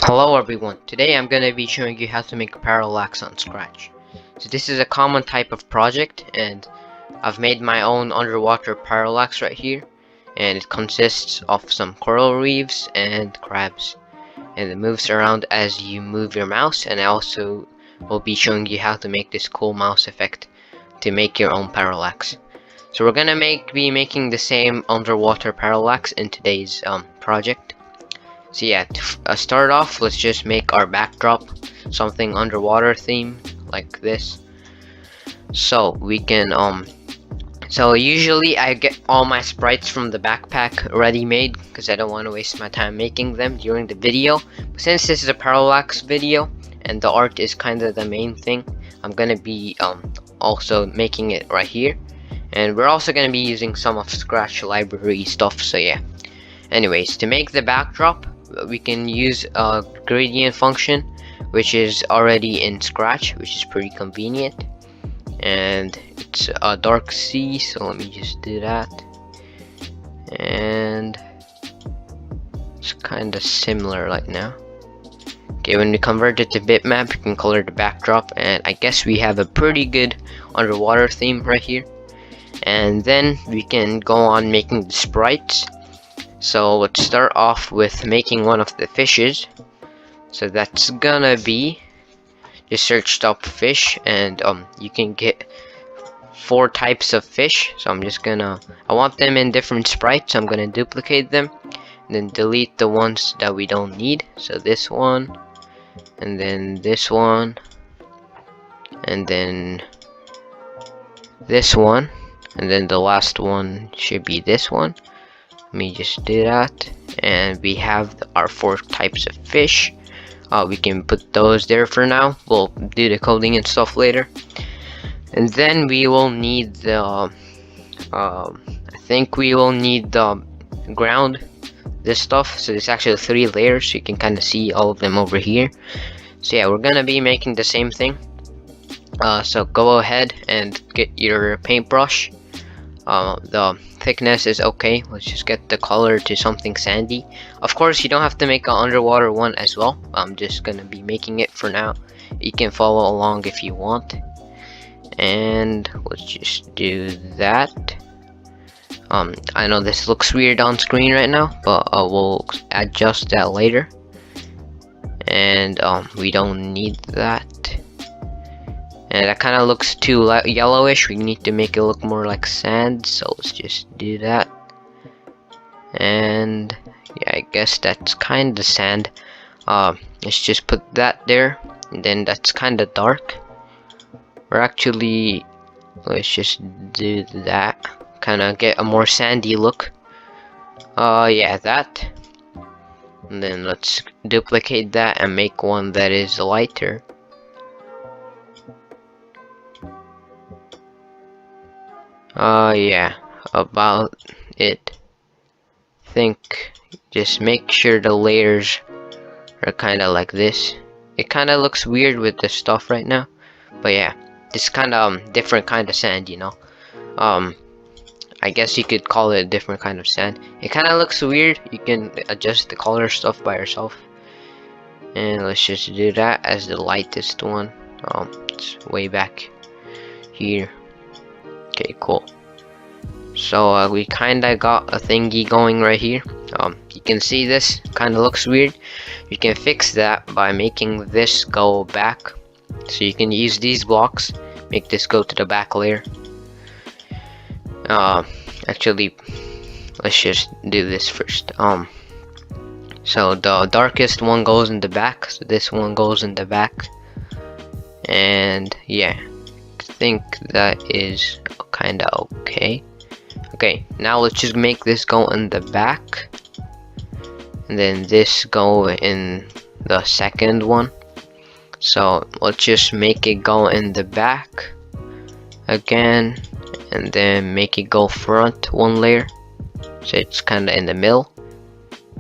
Hello everyone, today I'm going to be showing you how to make parallax on Scratch. So this is a common type of project and I've made my own underwater parallax right here, and it consists of some coral reefs and crabs, and it moves around as you move your mouse. And I also will be showing you how to make this cool mouse effect to make your own parallax. So we're going to be making the same underwater parallax in today's project. So yeah, to start off, let's just make our backdrop something underwater theme like this. So we can so usually I get all my sprites from the backpack ready made because I don't want to waste my time making them during the video. But since this is a parallax video and the art is kind of the main thing, I'm gonna be also making it right here, and we're also gonna be using some of Scratch library stuff. So yeah. Anyways, to make the backdrop, we can use a gradient function which is already in Scratch, which is pretty convenient, and it's a dark sea, so let me just do that. And it's kind of similar right now. Okay, when we convert it to bitmap, you can color the backdrop, and I guess we have a pretty good underwater theme right here. And then we can go on making the sprites. So let's start off with making one of the fishes. So that's gonna be, just searched up fish, and you can get 4 types of fish. So I want them in different sprites, so I'm gonna duplicate them and then delete the ones that we don't need. So this one, and then this one, and then this one, and then the last one should be this one. Let me just do that, and we have our 4 types of fish. We can put those there for now. We'll do the coding and stuff later. And then we will need the I think we will need the ground, this stuff. So there's actually 3 layers, so you can kind of see all of them over here. So yeah, we're gonna be making the same thing. So go ahead and get your paintbrush. The thickness is okay. Let's just get the color to something sandy. Of course, you don't have to make an underwater one as well. I'm just gonna be making it for now. You can follow along if you want. And let's just do that. I know this looks weird on screen right now, but we'll adjust that later. And we don't need that. And that kind of looks too yellowish. We need to make it look more like sand, so let's just do that. And yeah, I guess that's kind of sand. Let's just put that there, and then that's kind of dark. Let's just do that, kind of get a more sandy look. Yeah, that. And then let's duplicate that and make one that is lighter. Yeah, about it. Think just make sure the layers are kind of like this. It kind of looks weird with the stuff right now, but yeah, this kind of different kind of sand, you know. I guess you could call it a different kind of sand. It kind of looks weird. You can adjust the color stuff by yourself. And let's just do that as the lightest one. It's way back here. Okay, cool. So we kinda got a thingy going right here. You can see this kinda looks weird. You can fix that by making this go back. So you can use these blocks, make this go to the back layer. Actually, let's just do this first. So the darkest one goes in the back, so this one goes in the back. And yeah, I think that is kinda okay. Okay, now let's just make this go in the back, and then this go in the second one. So let's just make it go in the back again, and then make it go front 1 layer, so it's kinda in the middle,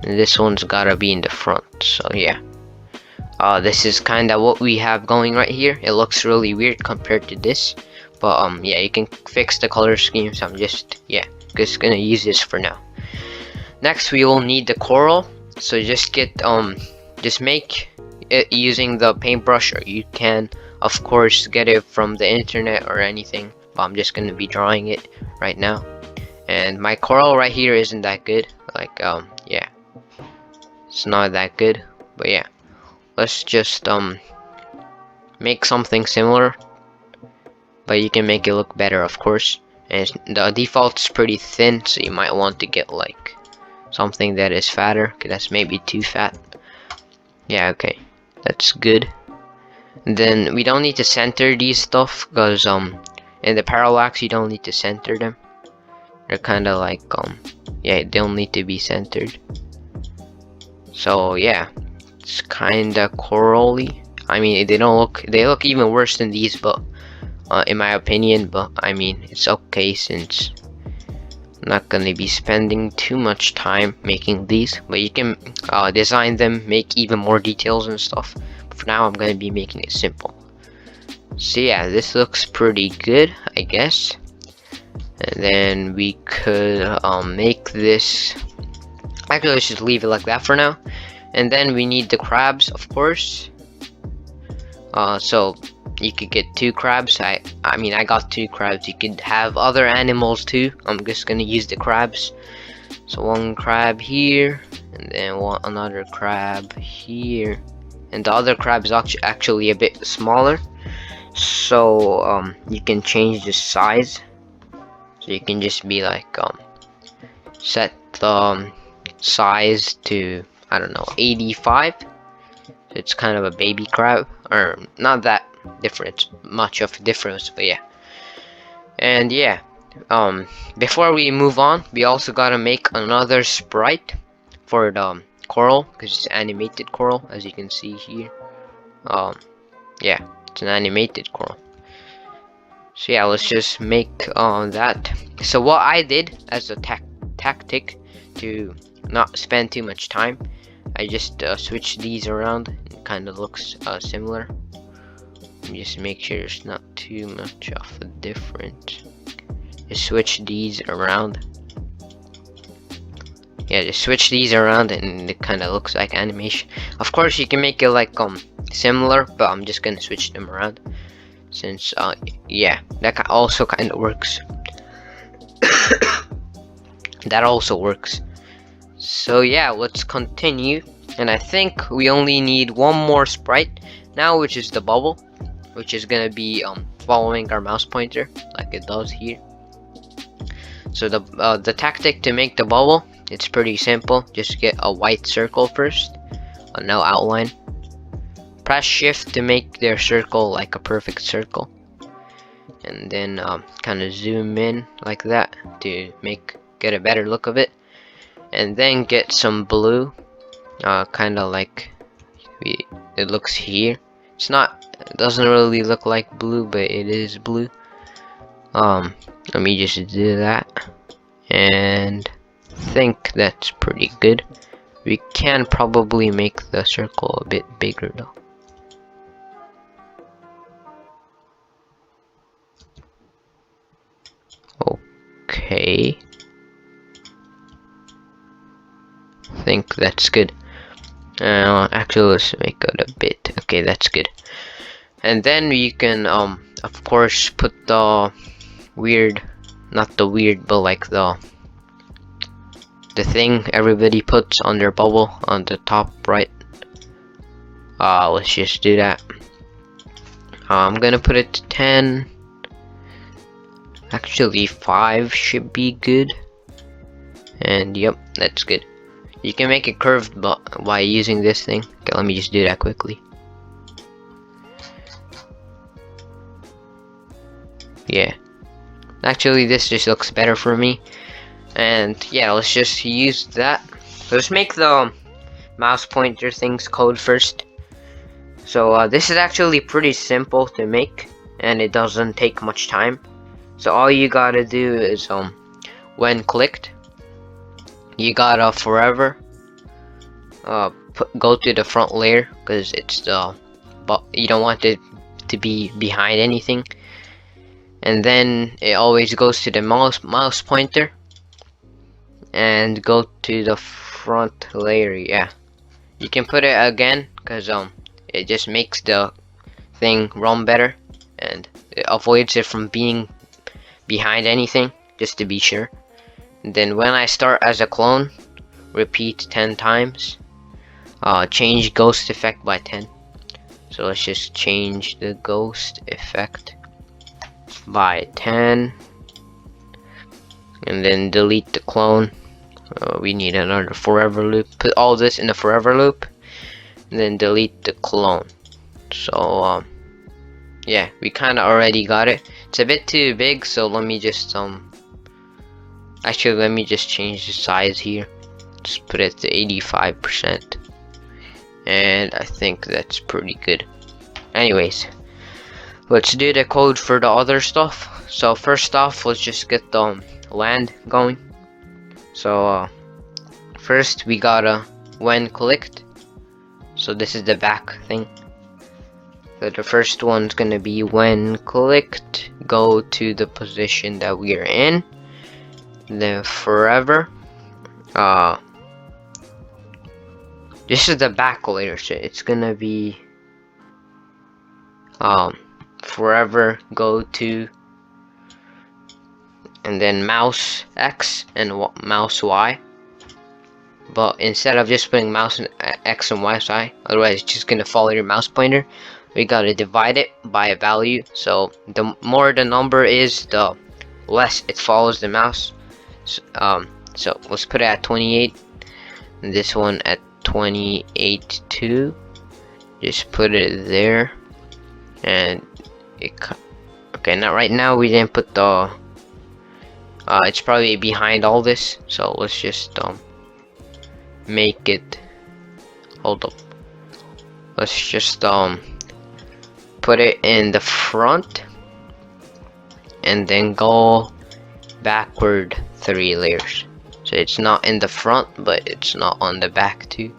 and this one's gotta be in the front. So yeah, this is kinda what we have going right here. It looks really weird compared to this, but yeah, you can fix the color scheme. So I'm just gonna use this for now. Next, we will need the coral. So just get just make it using the paintbrush, or you can of course get it from the internet or anything, but I'm just gonna be drawing it right now. And my coral right here isn't that good, like yeah, it's not that good, but yeah, let's just make something similar, but you can make it look better of course. And the default's pretty thin, so you might want to get like something that is fatter. Okay, that's maybe too fat. Yeah, okay, that's good. And then we don't need to center these stuff, because in the parallax you don't need to center them. They're kind of like yeah, they don't need to be centered. So yeah, it's kind of corally. I mean, they look even worse than these, but in my opinion, but I mean, it's okay since I'm not gonna be spending too much time making these. But you can design them, make even more details and stuff. But for now, I'm gonna be making it simple. So yeah, this looks pretty good, I guess. And then we could make this. Actually, let's just leave it like that for now. And then we need the crabs, of course. So you could get 2 crabs. I mean, I got 2 crabs. You could have other animals too. I'm just gonna use the crabs. So 1 crab here, and then another crab here. And the other crab is actually a bit smaller. So you can change the size. So you can just be like set the size to, I don't know, 85. It's kind of a baby crab, or not that different, much of a difference, but yeah. And yeah, before we move on, we also gotta make another sprite for the coral, because it's animated coral, as you can see here. Yeah, it's an animated coral. So yeah, let's just make that. So what I did as a tactic to not spend too much time, I just switch these around. It kind of looks similar. Just make sure there's not too much of a difference. Just switch these around. Yeah, just switch these around, and it kind of looks like animation. Of course, you can make it like similar, but I'm just gonna switch them around. Since yeah, that also kind of works. That also works. So yeah, let's continue. And I think we only need one more sprite now, which is the bubble, which is gonna be following our mouse pointer like it does here. So the tactic to make the bubble, it's pretty simple. Just get a white circle first, no outline. Press shift to make their circle like a perfect circle, and then kind of zoom in like that to get a better look of it. And then get some blue, kind of like it looks here. It doesn't really look like blue, but it is blue. Let me just do that, and think that's pretty good. We can probably make the circle a bit bigger though. Okay, I think that's good. Actually, let's make it a bit. Okay, that's good. And then we can of course put the not the weird, but like the thing everybody puts on their bubble on the top right. Let's just do that. I'm gonna put it to 10. Actually 5 should be good. And yep, that's good. You can make it curved by using this thing. Okay, let me just do that quickly. Yeah, actually this just looks better for me. And yeah, let's just use that. Let's make the mouse pointer things code first. So this is actually pretty simple to make, and it doesn't take much time. So all you gotta do is when clicked, you gotta forever go to the front layer, because it's but you don't want it to be behind anything. And then it always goes to the mouse pointer and go to the front layer. Yeah, You can put it again because it just makes the thing run better and it avoids it from being behind anything, just to be sure. And then when I start as a clone, repeat 10 times. Change ghost effect by 10. So let's just change the ghost effect by 10. And then delete the clone. We need another forever loop. Put all this in the forever loop. And then delete the clone. So yeah, we kind of already got it. It's a bit too big, so let me just actually let me just change the size here. Just put it to 85%. And I think that's pretty good. Anyways, let's do the code for the other stuff. So first off, let's just get the land going. So first we gotta when clicked. So this is the back thing. So the first one's gonna be when clicked, go to the position that we are in. Then forever. This is the back layer, so it's gonna be forever go to, and then mouse X and mouse Y. But instead of just putting mouse and X and Y side, otherwise it's just gonna follow your mouse pointer. We gotta divide it by a value. So the more the number is, the less it follows the mouse. So let's put it at 28, and this one at 28 too. Just put it there, and okay. Now right now we didn't put the. It's probably behind all this, so let's just make it. Hold up. Let's just put it in the front, and then go backward 3 layers. So it's not in the front, but it's not on the back too.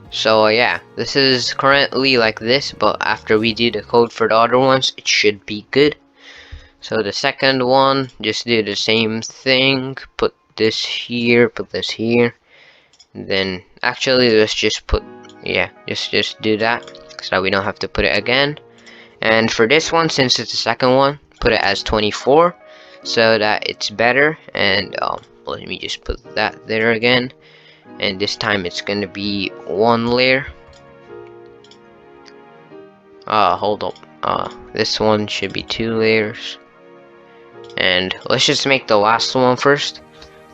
So yeah, this is currently like this, but after we do the code for the other ones, it should be good. So the second one, just do the same thing. Put this here, put this here. And then actually let's just put, yeah, just do that so we don't have to put it again. And for this one, since it's the second one, put it as 24 so that it's better. And let me just put that there again, and this time it's gonna be 1 layer. Hold up, this one should be 2 layers, and let's just make the last one first.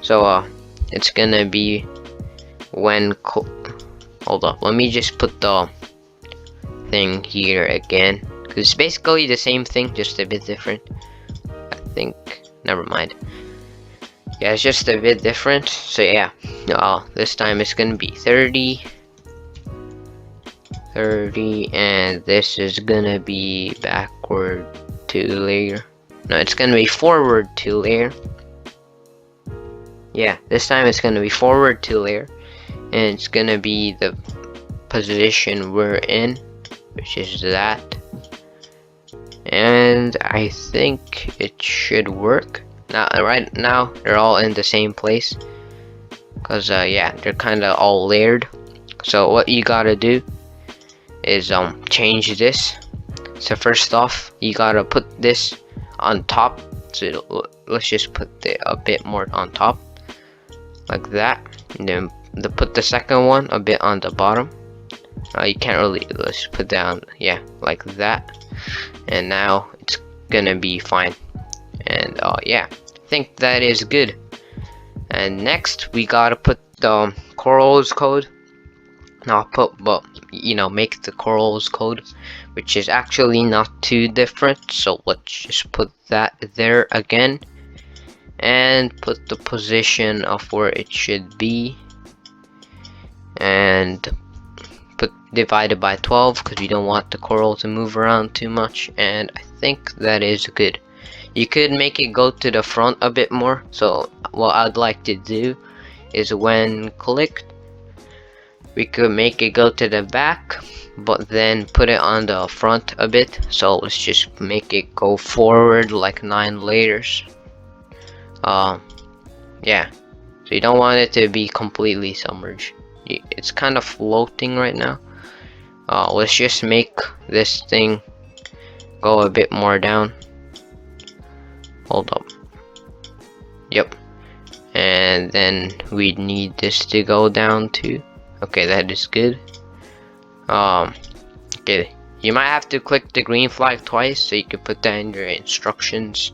So it's gonna be when hold up, let me just put the thing here again, because it's basically the same thing, just a bit different. I think, never mind. Yeah, it's just a bit different. So yeah, this time it's gonna be 30, and this is gonna be backward 2 layer. No, it's gonna be forward 2 layer. Yeah, this time it's gonna be forward 2 layer, and it's gonna be the position we're in, which is that. And I think it should work. Now, right now they're all in the same place, cause yeah, they're kind of all layered. So what you gotta do is change this. So first off, you gotta put this on top. So let's just put it a bit more on top, like that. And then put the second one a bit on the bottom. You can't really. Let's put down, yeah, like that. And now it's gonna be fine. And yeah, I think that is good. And next we gotta put the corals code. Not put, but you know, make the corals code, which is actually not too different. So let's just put that there again, and put the position of where it should be, and put divided by 12 because we don't want the coral to move around too much. And I think that is good. You could make it go to the front a bit more. So what I'd like to do is when clicked, we could make it go to the back, but then put it on the front a bit. So let's just make it go forward like 9 layers. Yeah, so you don't want it to be completely submerged. it's kind of floating right now. Let's just make this thing go a bit more down. Hold up. Yep. And then we need this to go down too. Okay, that is good. Okay, you might have to click the green flag twice so you can put that in your instructions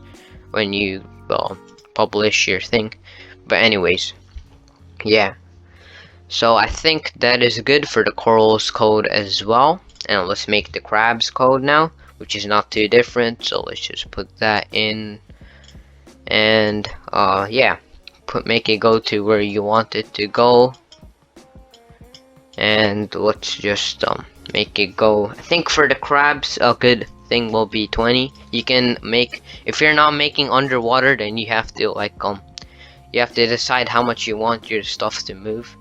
when you publish your thing. But anyways, yeah. So I think that is good for the corals code as well. And let's make the crabs code now, which is not too different. So let's just put that in, and yeah, make it go to where you want it to go. And let's just make it go. I think for the crabs, a good thing will be 20. You can make, if you're not making underwater, then you have to like you have to decide how much you want your stuff to move.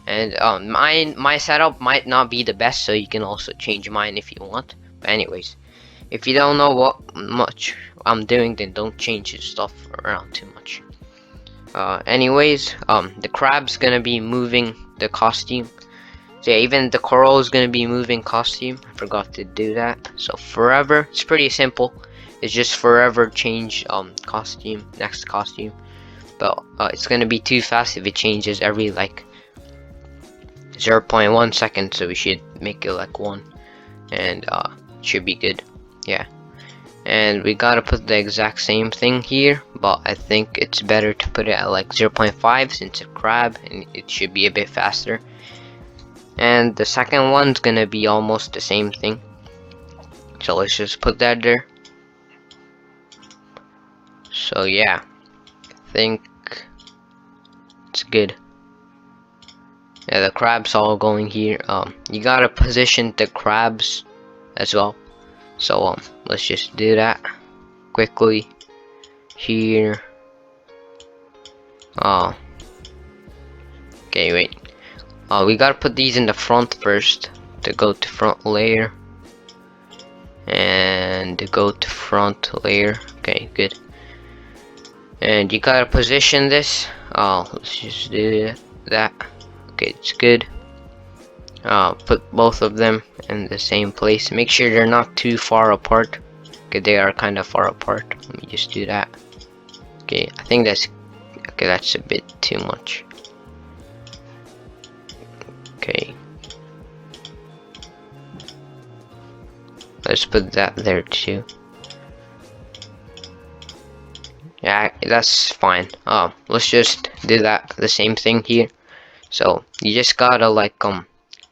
And my setup might not be the best, so you can also change mine if you want. But anyways, if you don't know what much I'm doing, then don't change your stuff around too much. Anyways, the crab's gonna be moving the costume. So yeah, even the coral is gonna be moving costume. I forgot to do that. So forever, it's pretty simple. It's just forever change costume, next costume. But it's gonna be too fast if it changes every like 0.1 second, so we should make it like 1, and should be good. Yeah, and we gotta put the exact same thing here, but I think it's better to put it at like 0.5 since it's a crab, and it should be a bit faster. And the second one's gonna be almost the same thing, so let's just put that there. So yeah, I think it's good. Yeah, the crabs all going here. You gotta position the crabs as well. So let's just do that quickly here. Okay, wait. We gotta put these in the front first to go to front layer, and to go to front layer. Okay, good. And you gotta position this. Let's just do that. Okay, it's good. Put both of them in the same place. Make sure they're not too far apart. Okay, they are kind of far apart. Let me just do that. Okay, I think that's okay. That's a bit too much. Okay, let's put that there too. Yeah, that's fine. Let's just do that, the same thing here. So you just gotta like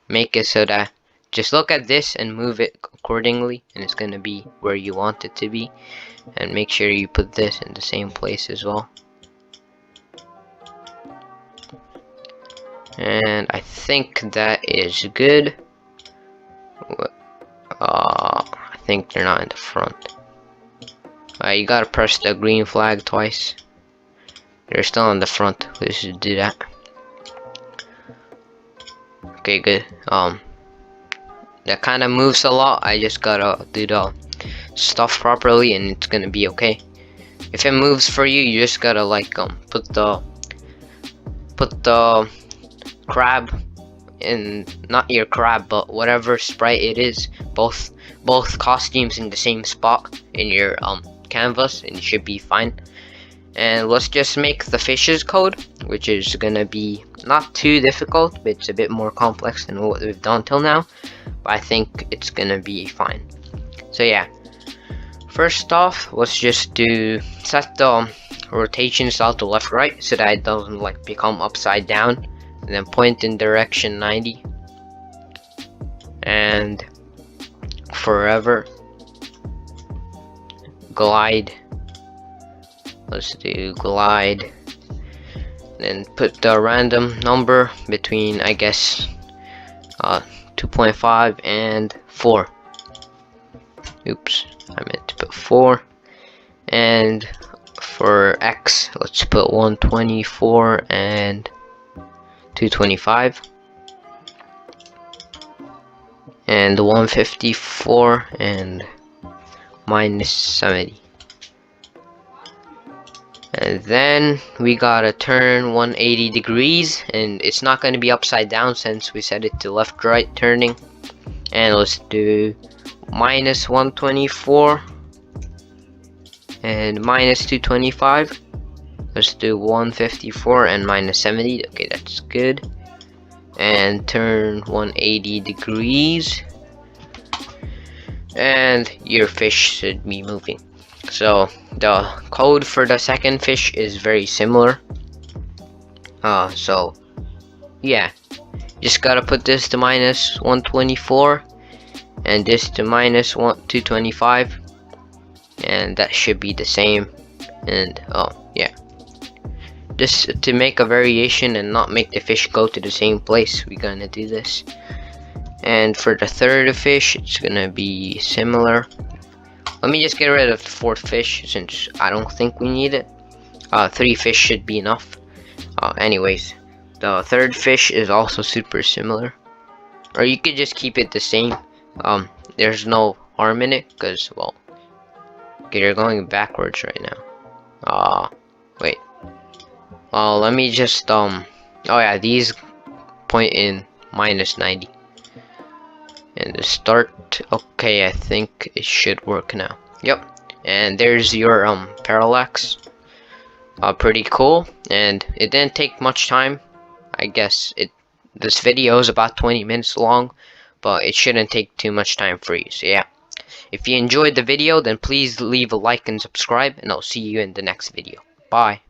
make it so that just look at this and move it accordingly, and it's gonna be where you want it to be. And make sure you put this in the same place as well. And I think that is good. I think they're not in the front. You gotta press the green flag twice. They're still in the front. Let's just do that. Okay, good. That kind of moves a lot. I just gotta do the stuff properly, and it's gonna be okay. If it moves for you, you just gotta like put the crab in, not your crab, but whatever sprite it is, both costumes in the same spot in your canvas, and it should be fine. And let's just make the fishes code, which is gonna be not too difficult, but it's a bit more complex than what we've done till now, but I think it's gonna be fine. So yeah, first off, let's just set the rotation style to left right so that it doesn't like become upside down, and then point in direction 90, and forever glide. Let's do glide, and put the random number between, I guess, 2.5 and 4. Oops, I meant to put 4. And for X, let's put 124 and 225. And 154 and -70. And then we gotta turn 180 degrees, and it's not gonna be upside down since we set it to left right turning. And let's do minus 124 and minus 225. Let's do 154 and minus 70. Okay, that's good. And turn 180 degrees, and your fish should be moving. So the code for the second fish is very similar. So yeah, just gotta put this to minus 124 and this to minus 225, and that should be the same. And yeah, just to make a variation and not make the fish go to the same place, we're gonna do this. And for the third fish, it's gonna be similar. Let me just get rid of the fourth fish since I don't think we need it. 3 fish should be enough. Anyways, the third fish is also super similar, or you could just keep it the same. There's no harm in it because, well, okay, you're going backwards right now. Wait. Well, let me just oh yeah, these point in minus 90. And the start, okay, I think it should work now. Yep. And there's your parallax. Pretty cool, and it didn't take much time. I guess this video is about 20 minutes long, but it shouldn't take too much time for you. So yeah, if you enjoyed the video, then please leave a like and subscribe, and I'll see you in the next video. Bye.